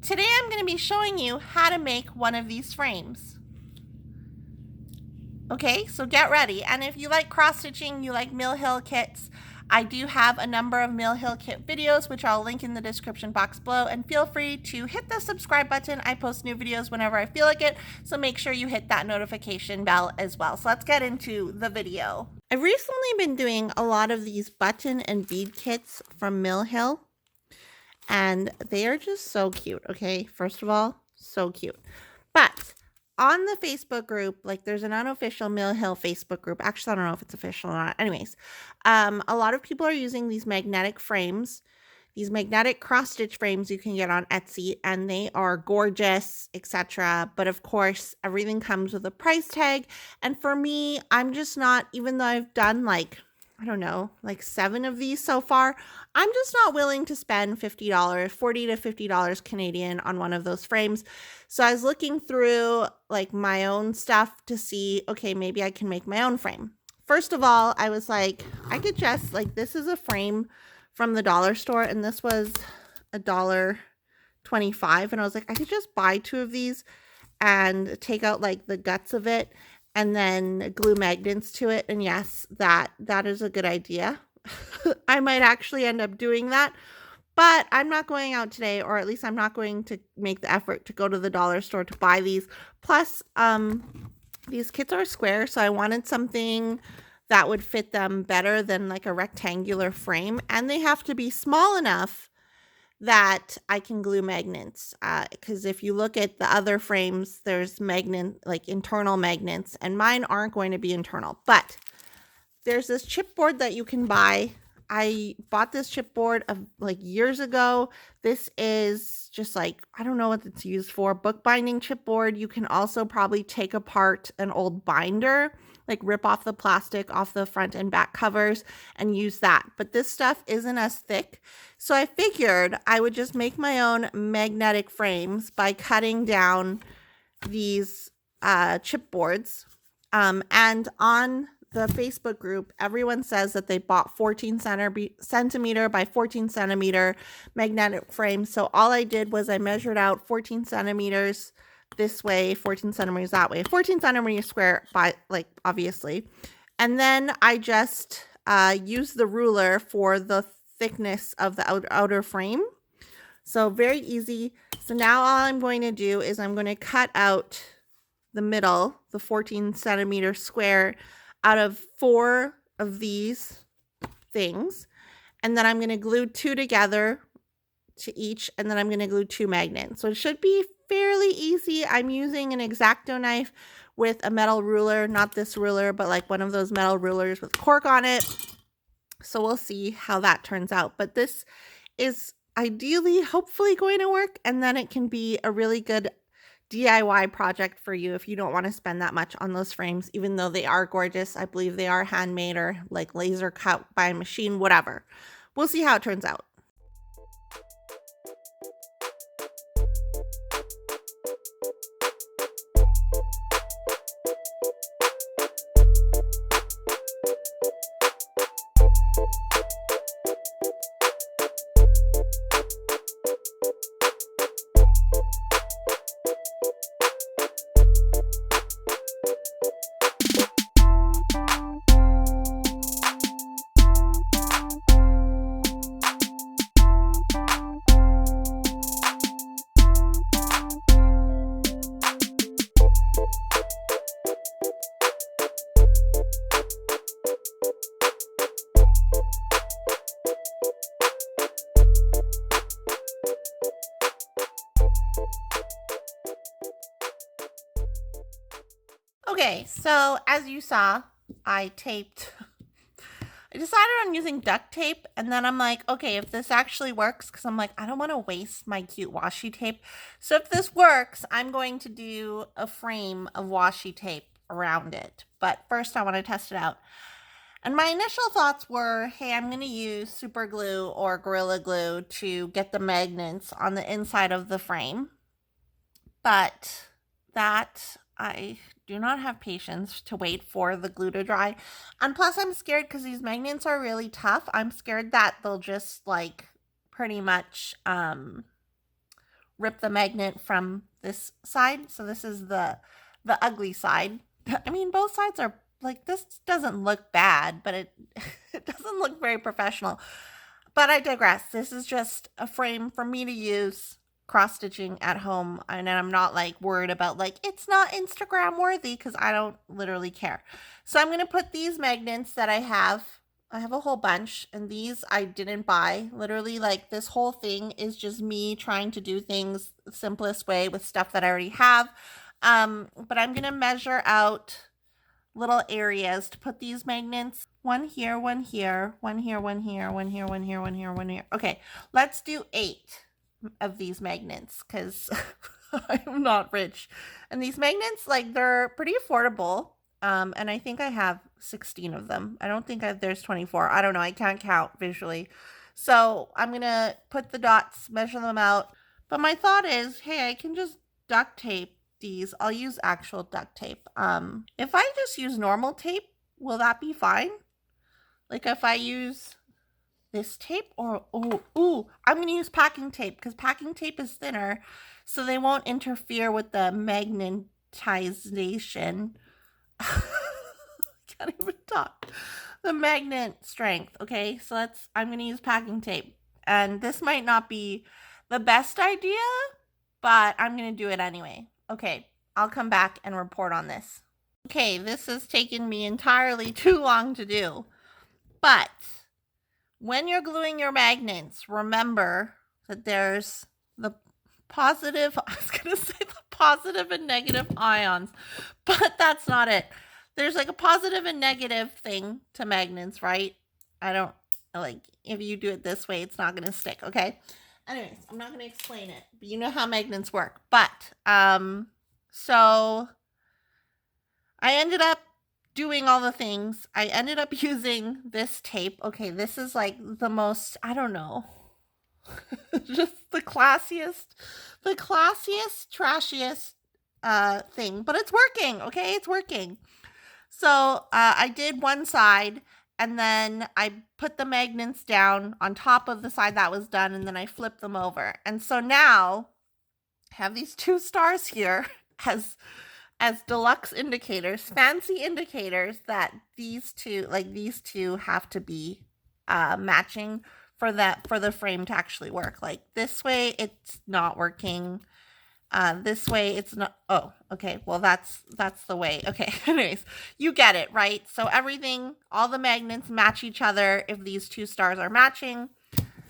Today I'm going to be showing you how to make one of these frames. Okay, so get ready. And if you like cross stitching, you like Mill Hill kits, I do have a number of Mill Hill kit videos, which I'll link in the description box below. And feel free to hit the subscribe button. I post new videos whenever I feel like it, so make sure you hit that notification bell as well. So let's get into the video. I've recently been doing a lot of these button and bead kits from Mill Hill, and they are just so cute. Okay, first of all, so cute. But on the Facebook group, like, there's an unofficial Mill Hill Facebook group. Actually, I don't know if it's official or not. Anyways, a lot of people are using these magnetic frames, these magnetic cross-stitch frames you can get on Etsy, and they are gorgeous, etc. But of course, everything comes with a price tag. And for me, I'm just not, even though I've done like, I don't know, like 7 of these so far, I'm just not willing to spend $50, $40 to $50 Canadian on one of those frames. So I was looking through like my own stuff to see, okay, maybe I can make my own frame. First of all, I was like, I could just, like, this is a frame from the dollar store, and this was $1.25, and I was like, I could just buy 2 of these and take out like the guts of it and then glue magnets to it. And yes, that is a good idea. I might actually end up doing that, but I'm not going out today, or at least I'm not going to make the effort to go to the dollar store to buy these. Plus, these kits are square, so I wanted something that would fit them better than like a rectangular frame, and they have to be small enough that I can glue magnets, because if you look at the other frames, there's like internal magnets, and mine aren't going to be internal. But there's this chipboard that you can buy. I bought this chipboard like years ago. This is just like, I don't know what it's used for, bookbinding chipboard. You can also probably take apart an old binder, like rip off the plastic off the front and back covers and use that. But this stuff isn't as thick. So I figured I would just make my own magnetic frames by cutting down these chipboards. And on the Facebook group, everyone says that they bought 14 centimeter by 14 centimeter magnetic frames. So all I did was I measured out 14 centimeters this way, 14 centimeters that way, 14 centimeters square, by, like, obviously. And then I just used the ruler for the thickness of the outer frame. So very easy. So now all I'm going to do is I'm going to cut out the middle, the 14 centimeter square, out of 4 of these things. And then I'm going to glue 2 together to each, and then I'm going to glue 2 magnets. So it should be fairly easy. I'm using an X-Acto knife with a metal ruler, not this ruler, but like one of those metal rulers with cork on it. So we'll see how that turns out. But this is ideally, hopefully, going to work, and then it can be a really good DIY project for you if you don't want to spend that much on those frames, even though they are gorgeous. I believe they are handmade or like laser cut by a machine, whatever. We'll see how it turns out. Okay, so as you saw, I decided on using duct tape, and then I'm like, okay, if this actually works, because I'm like, I don't want to waste my cute washi tape. So if this works, I'm going to do a frame of washi tape around it. But first I want to test it out. And my initial thoughts were, hey, I'm going to use super glue or Gorilla Glue to get the magnets on the inside of the frame. But that I do not have patience to wait for the glue to dry. And plus I'm scared because these magnets are really tough. I'm scared that they'll just like pretty much rip the magnet from this side. So this is the ugly side. I mean, both sides are like, this doesn't look bad, but it it doesn't look very professional. But I digress. This is just a frame for me to use cross stitching at home, and I'm not like worried about like it's not Instagram worthy, because I don't literally care. So I'm going to put these magnets that I have a whole bunch, and these I didn't buy. Literally, like, this whole thing is just me trying to do things the simplest way with stuff that I already have. But I'm going to measure out little areas to put these magnets. One here, one here, one here, one here, one here, one here, one here, one here. Okay, let's do 8 of these magnets, because I'm not rich. And these magnets, like, they're pretty affordable. And I think I have 16 of them. I don't think there's 24. I don't know. I can't count visually. So I'm going to put the dots, measure them out. But my thought is, hey, I can just duct tape these. I'll use actual duct tape. If I just use normal tape, will that be fine? Like if I use this tape, or I'm going to use packing tape, because packing tape is thinner, so they won't interfere with the magnetization. Can't even talk. The magnet strength. Okay, so I'm going to use packing tape, and this might not be the best idea, but I'm going to do it anyway. Okay, I'll come back and report on this. Okay, this has taken me entirely too long to do, but when you're gluing your magnets, remember that there's the positive, I was going to say the positive and negative ions, but that's not it. There's like a positive and negative thing to magnets, right? I don't, like, if you do it this way, it's not going to stick, okay? Anyways, I'm not going to explain it, but you know how magnets work. But, so I ended up doing all the things. I ended up using this tape. Okay, this is like the most, I don't know, just the classiest, trashiest thing, but it's working. Okay, it's working. So I did one side, and then I put the magnets down on top of the side that was done, and then I flipped them over. And so now I have these 2 stars here as deluxe indicators, fancy indicators that these two have to be matching for the frame to actually work. Like this way, it's not working. This way, it's not. Oh, okay. Well, that's the way. Okay. Anyways, you get it, right? So everything, all the magnets match each other if these 2 stars are matching.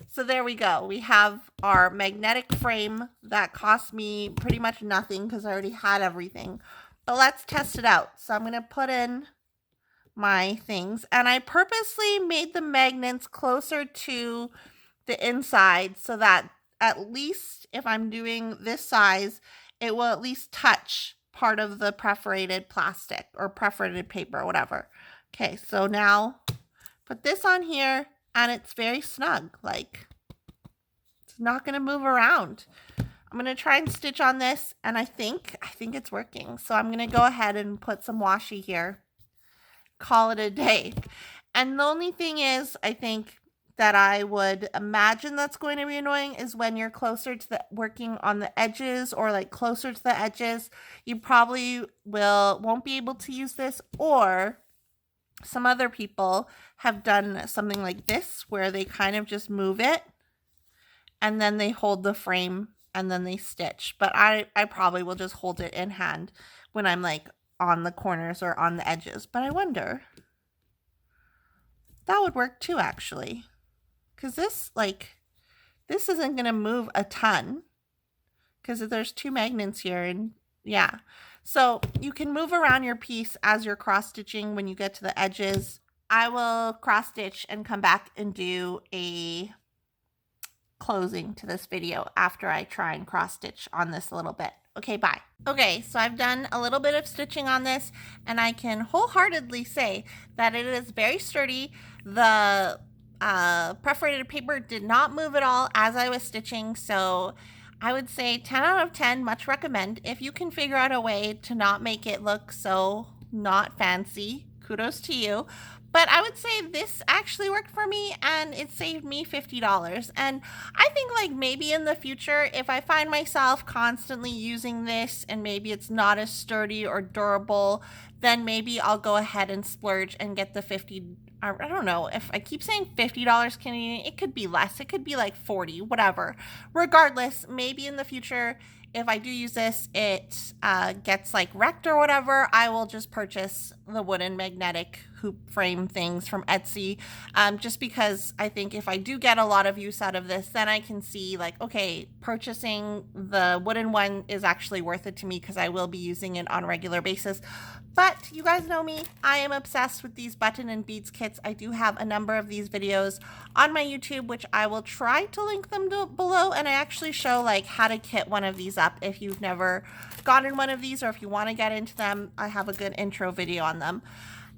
So there we go. We have our magnetic frame that cost me pretty much nothing because I already had everything. But let's test it out. So I'm going to put in my things, and I purposely made the magnets closer to the inside so that at least if I'm doing this size, it will at least touch part of the perforated plastic or perforated paper or whatever. Okay, so now put this on here, and it's very snug. Like, it's not going to move around. I'm going to try and stitch on this, and I think it's working. So I'm going to go ahead and put some washi here. Call it a day. And the only thing is, I think that I would imagine that's going to be annoying is when you're closer to the working on the edges, or like closer to the edges, you probably won't be able to use this. Or some other people have done something like this where they kind of just move it and then they hold the frame and then they stitch. But I probably will just hold it in hand when I'm like on the corners or on the edges. But I wonder, that would work too, actually. Because this isn't going to move a ton because there's 2 magnets here, and yeah. So you can move around your piece as you're cross stitching when you get to the edges. I will cross stitch and come back and do a closing to this video after I try and cross stitch on this a little bit. Okay, bye. Okay, so I've done a little bit of stitching on this, and I can wholeheartedly say that it is very sturdy. The perforated paper did not move at all as I was stitching, so I would say 10 out of 10, much recommend. If you can figure out a way to not make it look so not fancy, kudos to you. But I would say this actually worked for me and it saved me $50. And I think like maybe in the future, if I find myself constantly using this and maybe it's not as sturdy or durable, then maybe I'll go ahead and splurge and get the 50. I don't know if I keep saying $50 Canadian, it could be less. It could be like 40, whatever. Regardless, maybe in the future, if I do use this, it gets like wrecked or whatever, I will just purchase the wooden magnetic hoop frame things from Etsy, just because I think if I do get a lot of use out of this, then I can see like, okay, purchasing the wooden one is actually worth it to me because I will be using it on a regular basis. But you guys know me, I am obsessed with these button and beads kits. I do have a number of these videos on my YouTube, which I will try to link them below, and I actually show like how to kit one of these up if you've never gotten one of these or if you want to get into them. I have a good intro video on them.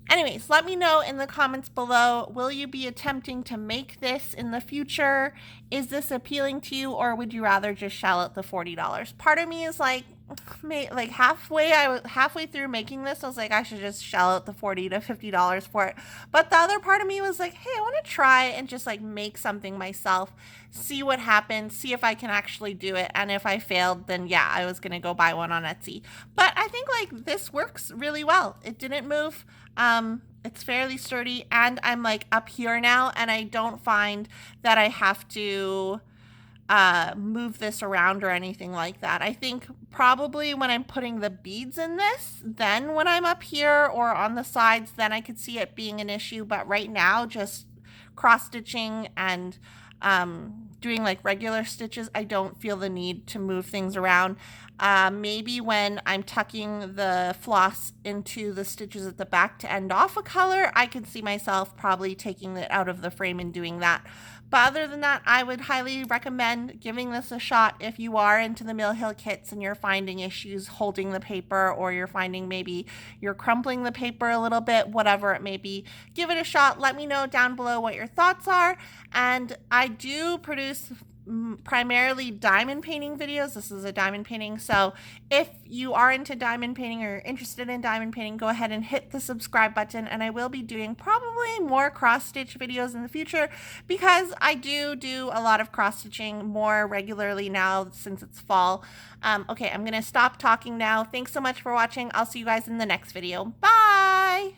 Anyways, let me know in the comments below, will you be attempting to make this in the future? Is this appealing to you, or would you rather just shell out the $40? Part of me is like halfway through making this, I was like, I should just shell out the $40 to $50 for it. But the other part of me was like, hey, I want to try and just like make something myself, see what happens, see if I can actually do it. And if I failed, then yeah, I was going to go buy one on Etsy. But I think like this works really well. It didn't move. It's fairly sturdy, and I'm like up here now, and I don't find that I have to move this around or anything like that. I think probably when I'm putting the beads in this, then when I'm up here or on the sides, then I could see it being an issue. But right now, just cross stitching and doing like regular stitches, I don't feel the need to move things around. Maybe when I'm tucking the floss into the stitches at the back to end off a color, I can see myself probably taking it out of the frame and doing that. But other than that, I would highly recommend giving this a shot if you are into the Mill Hill kits and you're finding issues holding the paper, or you're finding maybe you're crumpling the paper a little bit, whatever it may be. Give it a shot. Let me know down below what your thoughts are. And I do produce primarily diamond painting videos. This is a diamond painting, so if you are into diamond painting or interested in diamond painting, go ahead and hit the subscribe button, and I will be doing probably more cross stitch videos in the future because I do a lot of cross stitching more regularly now since it's fall. Okay, I'm gonna stop talking now. Thanks so much for watching. I'll see you guys in the next video. Bye.